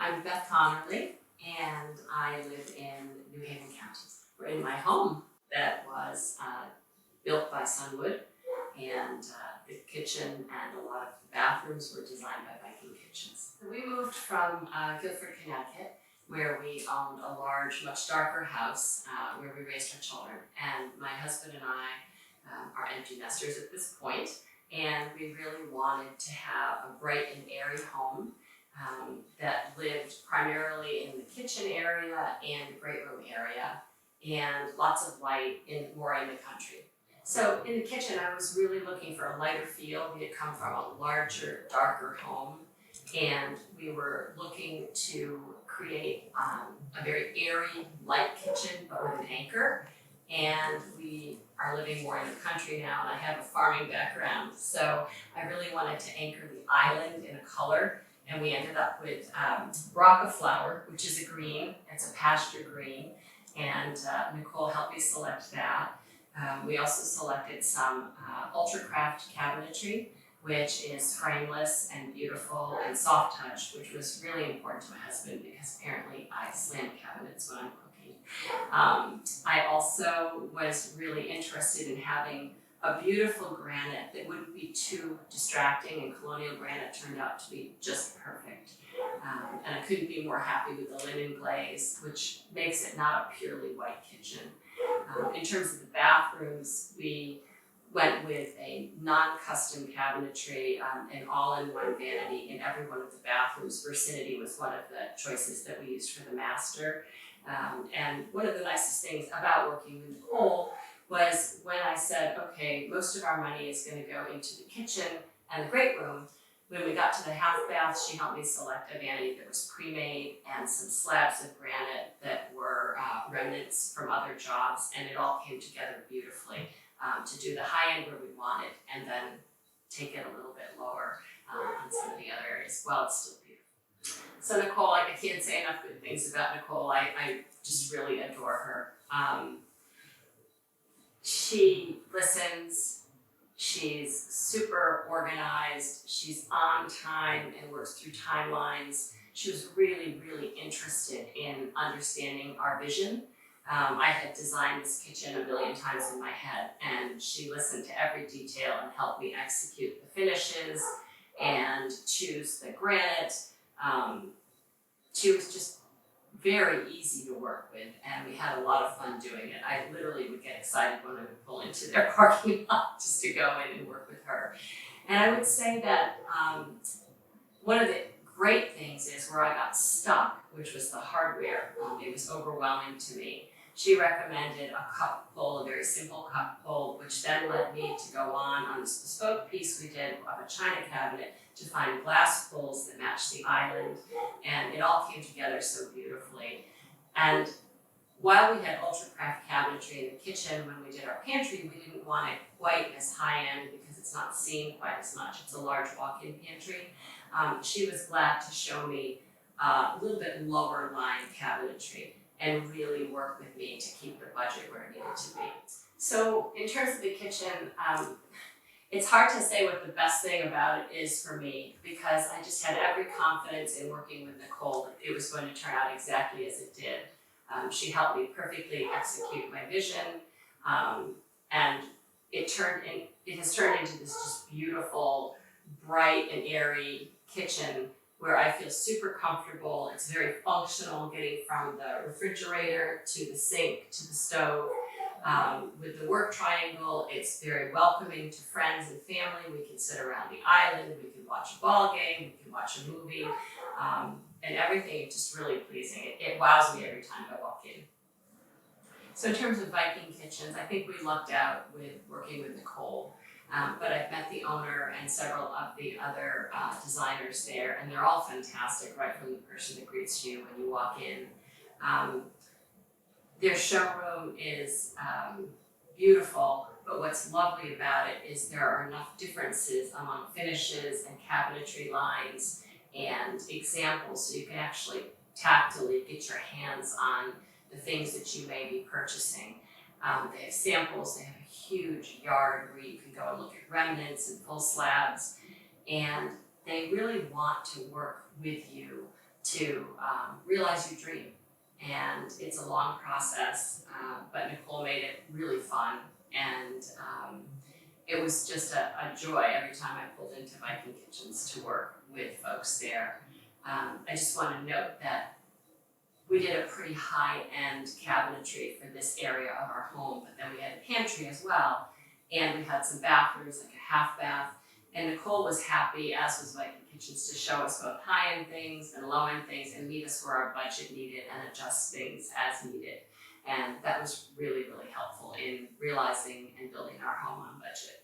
I'm Beth Conerly, and I live in New Haven County. We're in my home that was built by Sunwood, and the kitchen and a lot of the bathrooms were designed by Viking Kitchens. We moved from Guilford, Connecticut, where we owned a large, much darker house where we raised our children. And my husband and I are empty nesters at this point, and we really wanted to have a bright and airy home that lived primarily in the kitchen area and the great room area, and lots of light more in the country. So in the kitchen, I was really looking for a lighter feel. We had come from a larger, darker home, and we were looking to create a very airy, light kitchen, but with an anchor. And we are living more in the country now, and I have a farming background, so I really wanted to anchor the island in a color. And we ended up with Braca flower, which is a green. It's a pasture green, and Nicole helped me select that. We also selected some Ultracraft cabinetry, which is frameless and beautiful and soft touch, which was really important to my husband because apparently I slam cabinets when I'm cooking. I also was really interested in having a beautiful granite that wouldn't be too distracting, and colonial granite turned out to be just perfect. And I couldn't be more happy with the linen glaze, which makes it not a purely white kitchen. In terms of the bathrooms, we went with a non-custom cabinetry, an all-in-one vanity in every one of the bathrooms. Versatility was one of the choices that we used for the master. And one of the nicest things about working with Nicole was when I said, okay, most of our money is going to go into the kitchen and the great room. When we got to the half bath, she helped me select a vanity that was pre-made and some slabs of granite that were remnants from other jobs, and it all came together beautifully to do the high end where we wanted and then take it a little bit lower on some of the other areas. Well, it's still beautiful. So Nicole, I can't say enough good things about Nicole. I just really adore her. She listens, she's super organized, she's on time and works through timelines. She was really, really interested in understanding our vision. I had designed this kitchen a billion times in my head, and she listened to every detail and helped me execute the finishes and choose the granite. She was just very easy to work with, and we had a lot of fun doing it. I literally would get excited when I would pull into their parking lot just to go in and work with her. And I would say that one of the great things is where I got stuck, which was the hardware. It was overwhelming to me. She recommended a cup pull, a very simple cup pull, which then led me to go on this bespoke piece we did of a china cabinet to find glass pulls that matched the island, and it all came together so beautifully. And while we had Ultracraft cabinetry in the kitchen, when we did our pantry, we didn't want it quite as high-end because it's not seen quite as much. It's a large walk-in pantry. She was glad to show me a little bit lower line cabinetry and really work with me to keep the budget where it needed to be. So in terms of the kitchen, it's hard to say what the best thing about it is for me because I just had every confidence in working with Nicole that it was going to turn out exactly as it did. She helped me perfectly execute my vision, and it has turned into this just beautiful, bright and airy kitchen where I feel super comfortable. It's very functional, getting from the refrigerator to the sink to the stove. With the work triangle, it's very welcoming to friends and family. We can sit around the island, we can watch a ball game, we can watch a movie, and everything is just really pleasing. It wows me every time I walk in. So in terms of Viking Kitchens, I think we lucked out with working with Nicole. But I've met the owner and several of the other designers there, and they're all fantastic right from the person that greets you when you walk in. Their showroom is beautiful, but what's lovely about it is there are enough differences among finishes and cabinetry lines and examples so you can actually tactily get your hands on the things that you may be purchasing. They have samples, they have a huge yard where you can go and look at remnants and full slabs, and they really want to work with you to realize your dream. And it's a long process, but Nicole made it really fun. And it was just a joy every time I pulled into Viking Kitchens to work with folks there. I just want to note that we did a pretty high-end cabinetry for this area of our home, but then we had a pantry as well, and we had some bathrooms, like a half bath. And Nicole was happy, as was Viking Kitchens, to show us both high-end things and low-end things and meet us where our budget needed and adjust things as needed. And that was really, really helpful in realizing and building our home on budget.